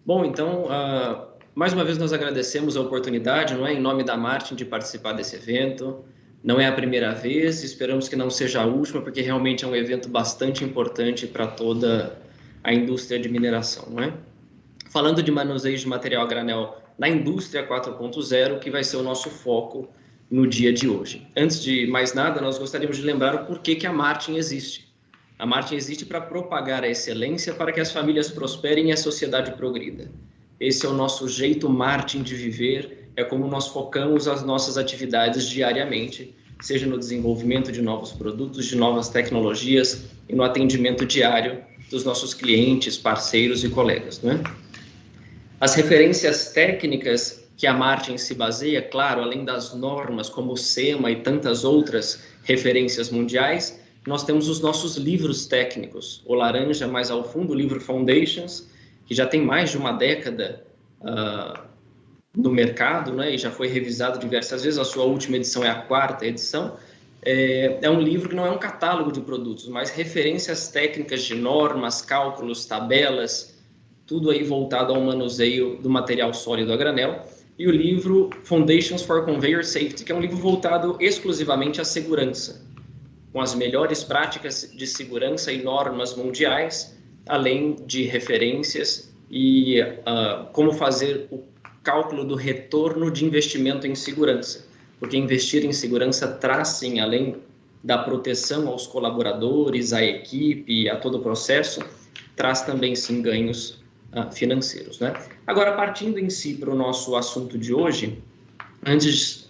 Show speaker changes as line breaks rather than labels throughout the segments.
Bom, então, mais uma vez nós agradecemos a oportunidade, não é, em nome da Martin, de participar desse evento. Não é a primeira vez, esperamos que não seja a última, porque realmente é um evento bastante importante para toda a indústria de mineração, não é? Falando de manuseio de material a granel na indústria 4.0, que vai ser o nosso foco no dia de hoje. Antes de mais nada, nós gostaríamos de lembrar o porquê que a Martin existe. A Martin existe para propagar a excelência, para que as famílias prosperem e a sociedade progrida. Esse é o nosso jeito Martin de viver, é como nós focamos as nossas atividades diariamente, seja no desenvolvimento de novos produtos, de novas tecnologias e no atendimento diário dos nossos clientes, parceiros e colegas, não é? As referências técnicas que a Martin se baseia, claro, além das normas como o SEMA e tantas outras referências mundiais, nós temos os nossos livros técnicos, o laranja mais ao fundo, o livro Foundations, que já tem mais de uma década no mercado, né, e já foi revisado diversas vezes, a sua última edição é a 4ª edição. É um livro que não é um catálogo de produtos, mas referências técnicas de normas, cálculos, tabelas, tudo aí voltado ao manuseio do material sólido a granel. E o livro Foundations for Conveyor Safety, que é um livro voltado exclusivamente à segurança, com as melhores práticas de segurança e normas mundiais, além de referências e como fazer o cálculo do retorno de investimento em segurança, porque investir em segurança traz, sim, além da proteção aos colaboradores, à equipe, a todo o processo, traz também, sim, ganhos financeiros, né? Agora, partindo em si para o nosso assunto de hoje, antes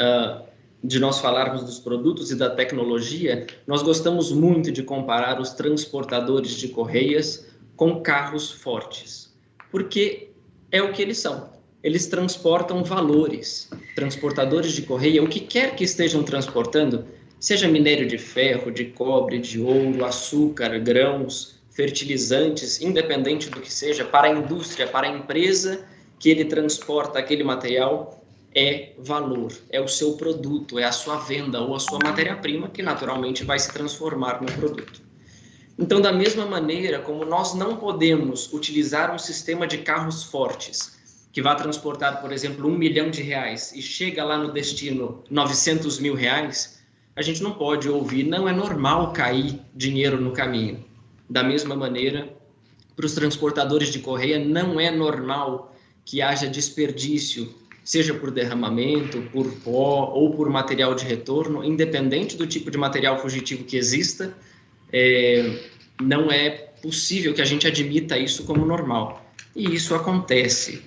de nós falarmos dos produtos e da tecnologia, nós gostamos muito de comparar os transportadores de correias com carros fortes, porque é o que eles são. Eles transportam valores. Transportadores de correia, o que quer que estejam transportando, seja minério de ferro, de cobre, de ouro, açúcar, grãos, fertilizantes, independente do que seja, para a indústria, para a empresa que ele transporta aquele material, é valor, é o seu produto, é a sua venda ou a sua matéria-prima, que naturalmente vai se transformar no produto. Então, da mesma maneira como nós não podemos utilizar um sistema de carros fortes, que vai transportar, por exemplo, R$1 milhão e chega lá no destino R$900 mil, a gente não pode ouvir, não é normal cair dinheiro no caminho. Da mesma maneira, para os transportadores de correia, não é normal que haja desperdício, seja por derramamento, por pó ou por material de retorno, independente do tipo de material fugitivo que exista, não é possível que a gente admita isso como normal. E isso acontece,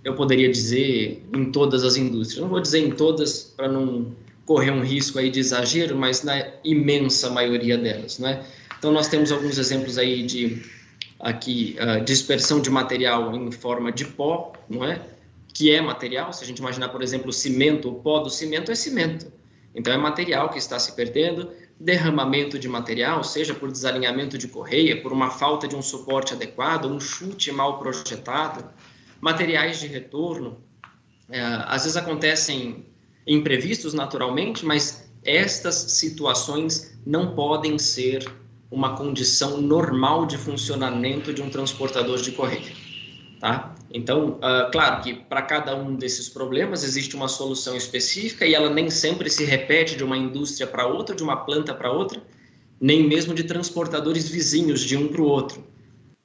eu poderia dizer, em todas as indústrias. Não vou dizer em todas para não correr um risco aí de exagero, mas na imensa maioria delas, né? Então, nós temos alguns exemplos aí de dispersão de material em forma de pó, não é? Que é material, se a gente imaginar, por exemplo, o cimento, o pó do cimento é cimento. Então, é material que está se perdendo, derramamento de material, seja por desalinhamento de correia, por uma falta de um suporte adequado, um chute mal projetado, materiais de retorno, às vezes acontecem imprevistos naturalmente, mas estas situações não podem ser uma condição normal de funcionamento de um transportador de correia, tá? Então, claro que para cada um desses problemas existe uma solução específica e ela nem sempre se repete de uma indústria para outra, de uma planta para outra, nem mesmo de transportadores vizinhos de um para o outro.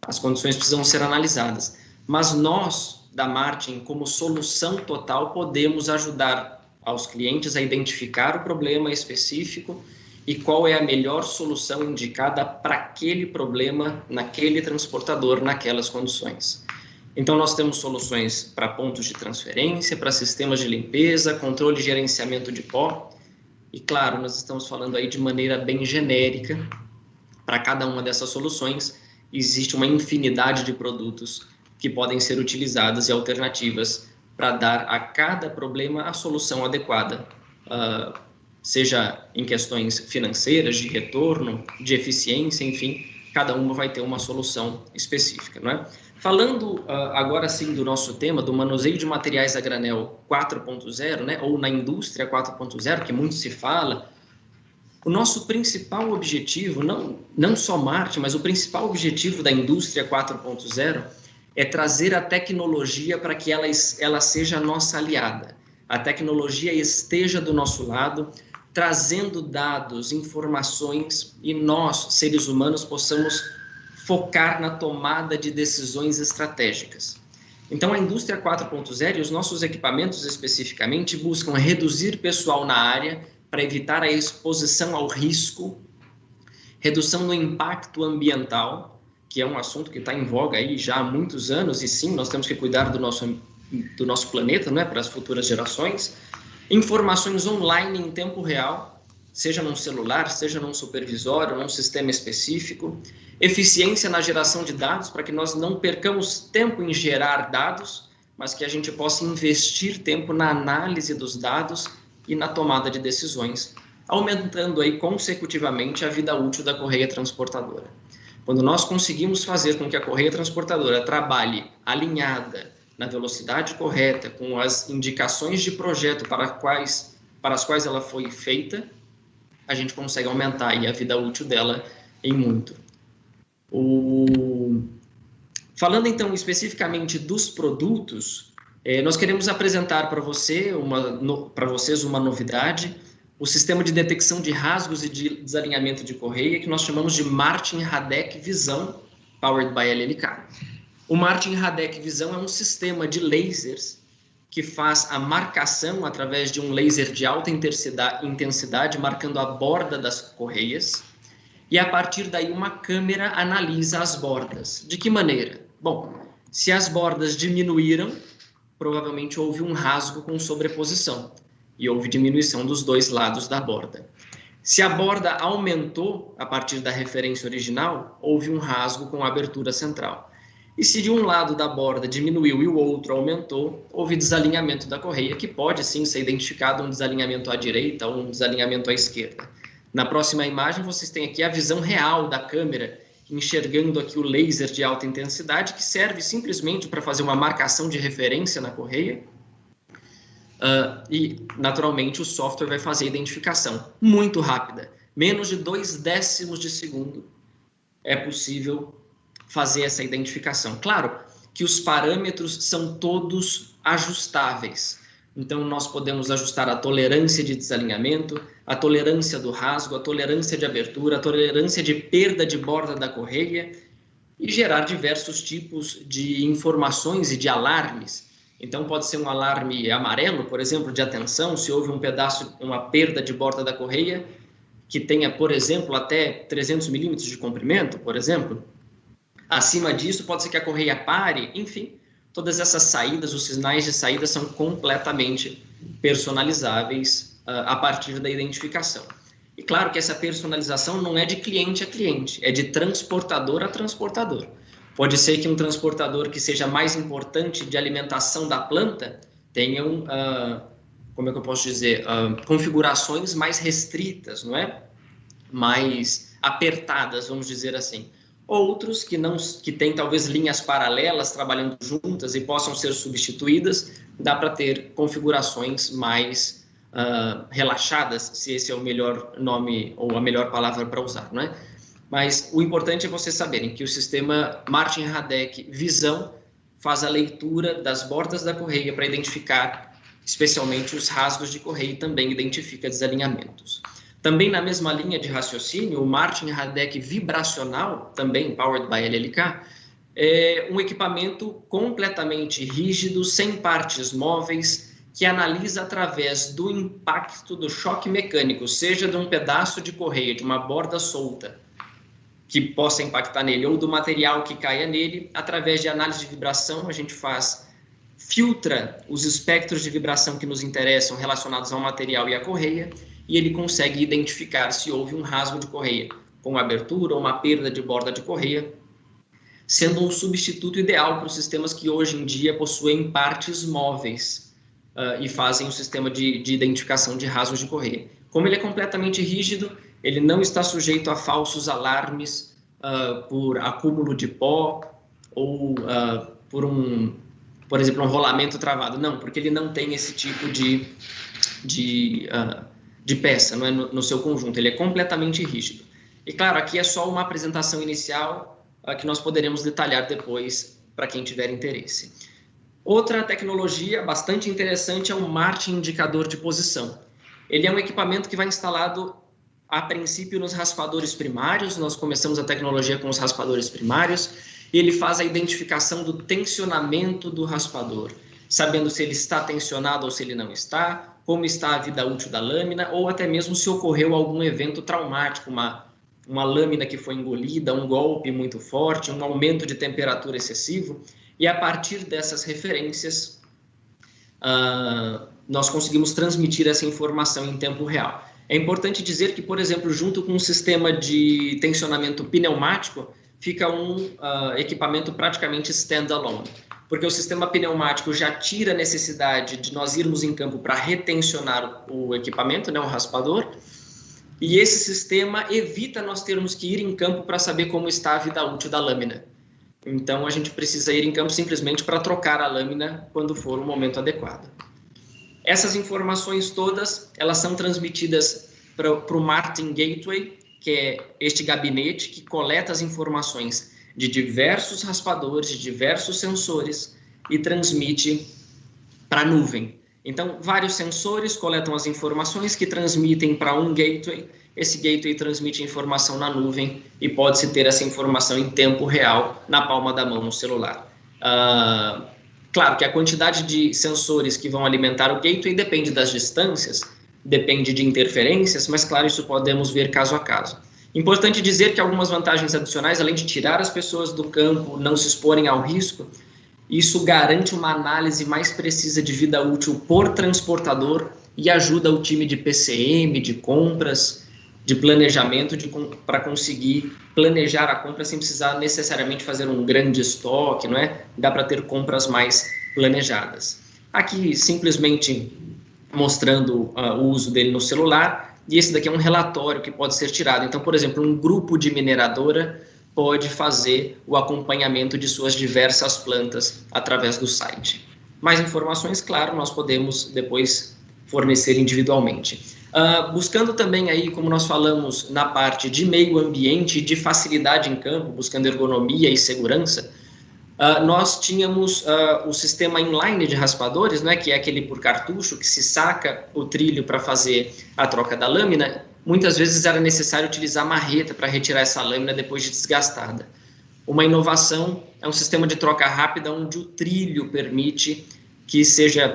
As condições precisam ser analisadas. Mas nós, da Martin, como solução total, podemos ajudar aos clientes a identificar o problema específico e qual é a melhor solução indicada para aquele problema, naquele transportador, naquelas condições. Então, nós temos soluções para pontos de transferência, para sistemas de limpeza, controle e gerenciamento de pó. E, claro, nós estamos falando aí de maneira bem genérica. Para cada uma dessas soluções, existe uma infinidade de produtos que podem ser utilizadas e alternativas para dar a cada problema a solução adequada, seja em questões financeiras, de retorno, de eficiência, enfim, cada uma vai ter uma solução específica, não é? Falando agora sim do nosso tema, do manuseio de materiais a granel 4.0, né, ou na indústria 4.0, que muito se fala, o nosso principal objetivo, não só Martin, mas o principal objetivo da indústria 4.0 é trazer a tecnologia para que ela seja nossa aliada. A tecnologia esteja do nosso lado, trazendo dados, informações, e nós, seres humanos, possamos focar na tomada de decisões estratégicas. Então, a indústria 4.0 e os nossos equipamentos especificamente buscam reduzir pessoal na área para evitar a exposição ao risco, redução no impacto ambiental, que é um assunto que está em voga aí já há muitos anos, e sim, nós temos que cuidar do nosso planeta, né, para as futuras gerações. Informações online em tempo real, seja num celular, seja num supervisório, num sistema específico. Eficiência na geração de dados, para que nós não percamos tempo em gerar dados, mas que a gente possa investir tempo na análise dos dados e na tomada de decisões, aumentando aí consecutivamente a vida útil da correia transportadora. Quando nós conseguimos fazer com que a correia transportadora trabalhe alinhada, na velocidade correta, com as indicações de projeto para as quais ela foi feita, a gente consegue aumentar aí a vida útil dela em muito. Falando então especificamente dos produtos, nós queremos apresentar para vocês uma novidade, o sistema de detecção de rasgos e de desalinhamento de correia, que nós chamamos de Martin Radek Visão, powered by LLK. O Martin Radek Visão é um sistema de lasers que faz a marcação através de um laser de alta intensidade, marcando a borda das correias, e a partir daí uma câmera analisa as bordas. De que maneira? Bom, se as bordas diminuíram, provavelmente houve um rasgo com sobreposição, e houve diminuição dos dois lados da borda. Se a borda aumentou a partir da referência original, houve um rasgo com abertura central. E se de um lado da borda diminuiu e o outro aumentou, houve desalinhamento da correia, que pode sim ser identificado um desalinhamento à direita ou um desalinhamento à esquerda. Na próxima imagem, vocês têm aqui a visão real da câmera, enxergando aqui o laser de alta intensidade, que serve simplesmente para fazer uma marcação de referência na correia. E, naturalmente, o software vai fazer a identificação muito rápida. Menos de 0,2 de segundo é possível fazer essa identificação. Claro que os parâmetros são todos ajustáveis. Então, nós podemos ajustar a tolerância de desalinhamento, a tolerância do rasgo, a tolerância de abertura, a tolerância de perda de borda da correia e gerar diversos tipos de informações e de alarmes. Então, pode ser um alarme amarelo, por exemplo, de atenção, se houve uma perda de borda da correia, que tenha, por exemplo, até 300 milímetros de comprimento, por exemplo. Acima disso, pode ser que a correia pare, enfim, todas essas saídas, os sinais de saída são completamente personalizáveis a partir da identificação. E claro que essa personalização não é de cliente a cliente, é de transportador a transportador. Pode ser que um transportador que seja mais importante de alimentação da planta tenha, como é que eu posso dizer, configurações mais restritas, não é? Mais apertadas, vamos dizer assim. Outros que têm talvez linhas paralelas trabalhando juntas e possam ser substituídas, dá para ter configurações mais relaxadas, se esse é o melhor nome ou a melhor palavra para usar, não é? Mas o importante é vocês saberem que o sistema Martin Radek Visão faz a leitura das bordas da correia para identificar especialmente os rasgos de correia e também identifica desalinhamentos. Também na mesma linha de raciocínio, o Martin Radek Vibracional, também powered by LLK, é um equipamento completamente rígido, sem partes móveis, que analisa através do impacto do choque mecânico, seja de um pedaço de correia, de uma borda solta, que possa impactar nele, ou do material que caia nele, através de análise de vibração, a gente filtra os espectros de vibração que nos interessam relacionados ao material e à correia, e ele consegue identificar se houve um rasgo de correia, com abertura ou uma perda de borda de correia, sendo um substituto ideal para os sistemas que hoje em dia possuem partes móveis e fazem o sistema de identificação de rasgos de correia. Como ele é completamente rígido, ele não está sujeito a falsos alarmes por acúmulo de pó ou por exemplo, um rolamento travado. Não, porque ele não tem esse tipo de peça, não é, no seu conjunto. Ele é completamente rígido. E, claro, aqui é só uma apresentação inicial que nós poderemos detalhar depois para quem tiver interesse. Outra tecnologia bastante interessante é o Martin Indicador de Posição. Ele é um equipamento que vai instalado, a princípio, nos raspadores primários. Nós começamos a tecnologia com os raspadores primários, e ele faz a identificação do tensionamento do raspador, sabendo se ele está tensionado ou se ele não está, como está a vida útil da lâmina, ou até mesmo se ocorreu algum evento traumático, uma lâmina que foi engolida, um golpe muito forte, um aumento de temperatura excessivo. E a partir dessas referências, nós conseguimos transmitir essa informação em tempo real. É importante dizer que, por exemplo, junto com um sistema de tensionamento pneumático, fica um equipamento praticamente standalone, porque o sistema pneumático já tira a necessidade de nós irmos em campo para retensionar o equipamento, né, o raspador, e esse sistema evita nós termos que ir em campo para saber como está a vida útil da lâmina. Então, a gente precisa ir em campo simplesmente para trocar a lâmina quando for o momento adequado. Essas informações todas, elas são transmitidas para o Martin Gateway, que é este gabinete que coleta as informações de diversos raspadores, de diversos sensores e transmite para a nuvem. Então, vários sensores coletam as informações que transmitem para um gateway. Esse gateway transmite informação na nuvem e pode-se ter essa informação em tempo real na palma da mão no celular. Claro que a quantidade de sensores que vão alimentar o gateway depende das distâncias, depende de interferências, mas claro, isso podemos ver caso a caso. Importante dizer que algumas vantagens adicionais, além de tirar as pessoas do campo, não se exporem ao risco, isso garante uma análise mais precisa de vida útil por transportador e ajuda o time de PCM, de compras, de planejamento, para conseguir planejar a compra sem precisar necessariamente fazer um grande estoque, não é? Dá para ter compras mais planejadas. Aqui, simplesmente mostrando o uso dele no celular, e esse daqui é um relatório que pode ser tirado. Então, por exemplo, um grupo de mineradora pode fazer o acompanhamento de suas diversas plantas através do site. Mais informações, claro, nós podemos depois fornecer individualmente. Buscando também aí, como nós falamos, na parte de meio ambiente e de facilidade em campo, buscando ergonomia e segurança, nós tínhamos o sistema inline de raspadores, né, que é aquele por cartucho, que se saca o trilho para fazer a troca da lâmina. Muitas vezes era necessário utilizar marreta para retirar essa lâmina depois de desgastada. Uma inovação é um sistema de troca rápida onde o trilho permite que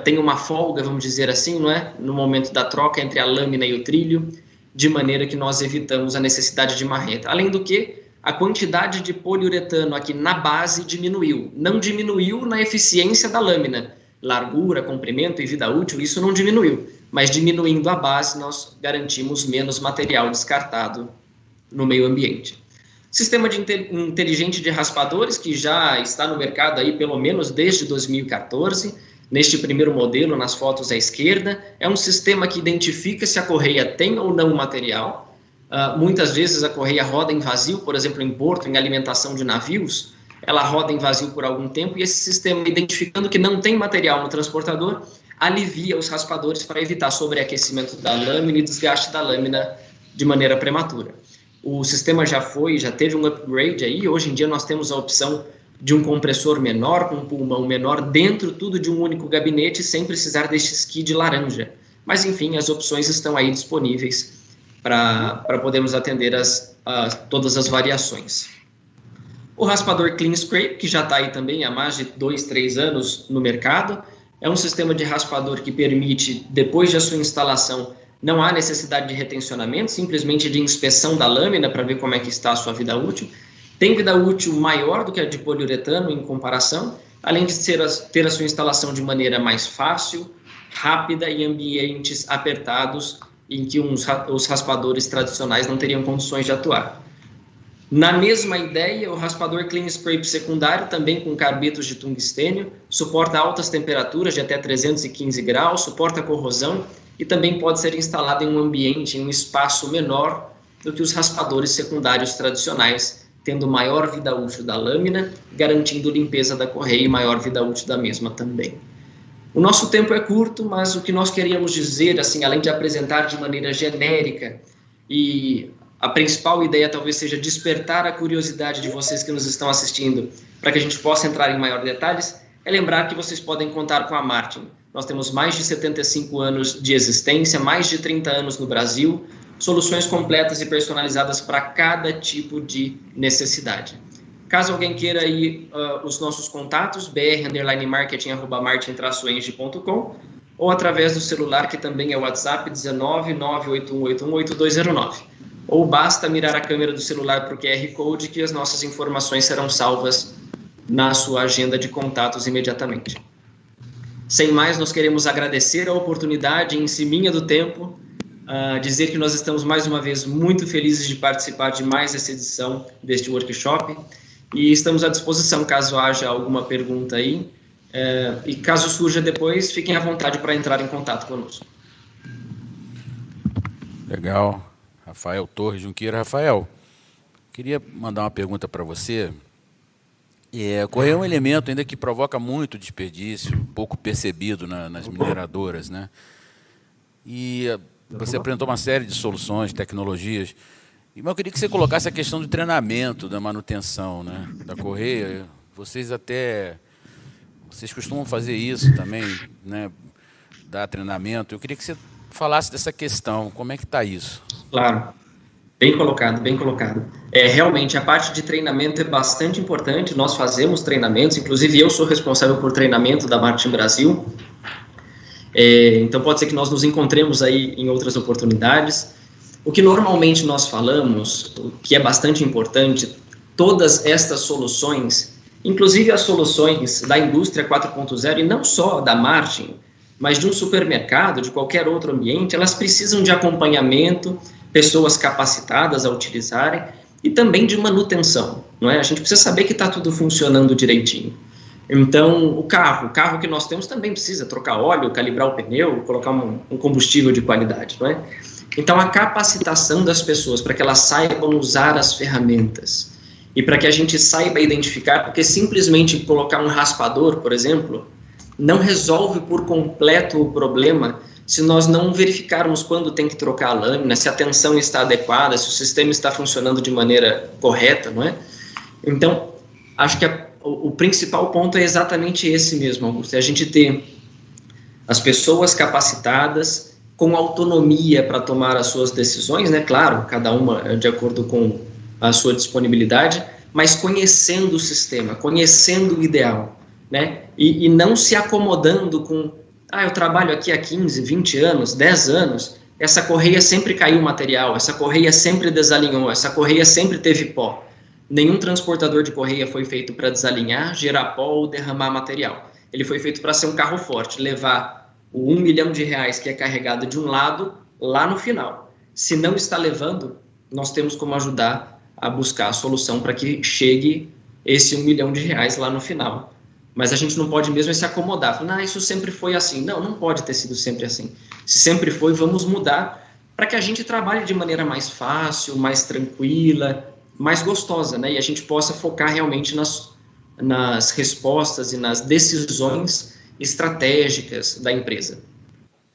tenha uma folga, vamos dizer assim, não é? No momento da troca entre a lâmina e o trilho, de maneira que nós evitamos a necessidade de marreta. Além do que, a quantidade de poliuretano aqui na base diminuiu. Não diminuiu na eficiência da lâmina. Largura, comprimento e vida útil, isso não diminuiu. Mas diminuindo a base, nós garantimos menos material descartado no meio ambiente. Sistema inteligente de raspadores, que já está no mercado aí pelo menos desde 2014, neste primeiro modelo, nas fotos à esquerda, é um sistema que identifica se a correia tem ou não material. Muitas vezes a correia roda em vazio, por exemplo, em porto, em alimentação de navios, ela roda em vazio por algum tempo e esse sistema, identificando que não tem material no transportador, alivia os raspadores para evitar sobreaquecimento da lâmina e desgaste da lâmina de maneira prematura. O sistema já teve um upgrade aí, hoje em dia nós temos a opção de um compressor menor, com um pulmão menor, dentro tudo de um único gabinete, sem precisar deste skid laranja. Mas, enfim, as opções estão aí disponíveis para podermos atender todas as variações. O raspador Clean Scrape, que já está aí também há mais de 2, 3 anos no mercado, é um sistema de raspador que permite, depois da sua instalação, não há necessidade de retencionamento, simplesmente de inspeção da lâmina para ver como é que está a sua vida útil. Tem vida útil maior do que a de poliuretano em comparação, além de ter a sua instalação de maneira mais fácil, rápida e em ambientes apertados em que os raspadores tradicionais não teriam condições de atuar. Na mesma ideia, o raspador Clean Scrape secundário, também com carbetos de tungstênio, suporta altas temperaturas de até 315 graus, suporta corrosão e também pode ser instalado em um ambiente, em um espaço menor do que os raspadores secundários tradicionais, tendo maior vida útil da lâmina, garantindo limpeza da correia e maior vida útil da mesma também. O nosso tempo é curto, mas o que nós queríamos dizer, assim, além de apresentar de maneira genérica, e a principal ideia talvez seja despertar a curiosidade de vocês que nos estão assistindo para que a gente possa entrar em maior detalhes, é lembrar que vocês podem contar com a Martin. Nós temos mais de 75 anos de existência, mais de 30 anos no Brasil, soluções completas e personalizadas para cada tipo de necessidade. Caso alguém queira aí os nossos contatos, br_marketing@martin-eng.com, ou através do celular, que também é o WhatsApp, 19 981818209. Ou basta mirar a câmera do celular para o QR Code, que as nossas informações serão salvas na sua agenda de contatos imediatamente. Sem mais, nós queremos agradecer a oportunidade em cima do tempo, dizer que nós estamos mais uma vez muito felizes de participar de mais essa edição deste workshop e estamos à disposição caso haja alguma pergunta aí, e caso surja depois, fiquem à vontade para entrar em contato conosco.
Legal. Rafael Torres Junqueira. Rafael, queria mandar uma pergunta para você. Correia é um elemento ainda que provoca muito desperdício, pouco percebido nas mineradoras, né? E você apresentou uma série de soluções, tecnologias. Mas eu queria que você colocasse a questão do treinamento, da manutenção, né, da correia. Vocês costumam fazer isso também, né? Dar treinamento. Eu queria que você falasse dessa questão. Como é que está isso?
Claro. Bem colocado, bem colocado. Realmente, a parte de treinamento é bastante importante, nós fazemos treinamentos, inclusive eu sou responsável por treinamento da Martin Brasil, então pode ser que nós nos encontremos aí em outras oportunidades. O que normalmente nós falamos, o que é bastante importante, todas estas soluções, inclusive as soluções da indústria 4.0, e não só da Martin, mas de um supermercado, de qualquer outro ambiente, elas precisam de acompanhamento, pessoas capacitadas a utilizarem e também de manutenção, não é? A gente precisa saber que está tudo funcionando direitinho. Então, o carro que nós temos também precisa trocar óleo, calibrar o pneu, colocar um combustível de qualidade, não é? Então, a capacitação das pessoas para que elas saibam usar as ferramentas e para que a gente saiba identificar, porque simplesmente colocar um raspador, por exemplo, não resolve por completo o problema se nós não verificarmos quando tem que trocar a lâmina, se a tensão está adequada, se o sistema está funcionando de maneira correta, não é? Então, acho que o principal ponto é exatamente esse mesmo, Augusto, é a gente ter as pessoas capacitadas, com autonomia para tomar as suas decisões, né? Claro, cada uma de acordo com a sua disponibilidade, mas conhecendo o sistema, conhecendo o ideal, né? E não se acomodando com eu trabalho aqui há 15, 20 anos, 10 anos, essa correia sempre caiu material, essa correia sempre desalinhou, essa correia sempre teve pó. Nenhum transportador de correia foi feito para desalinhar, gerar pó ou derramar material. Ele foi feito para ser um carro forte, levar o R$1 milhão que é carregado de um lado, lá no final. Se não está levando, nós temos como ajudar a buscar a solução para que chegue esse R$1 milhão lá no final. Mas a gente não pode mesmo se acomodar. Falar, isso sempre foi assim. Não pode ter sido sempre assim. Se sempre foi, vamos mudar para que a gente trabalhe de maneira mais fácil, mais tranquila, mais gostosa, né? E a gente possa focar realmente nas respostas e nas decisões estratégicas da empresa.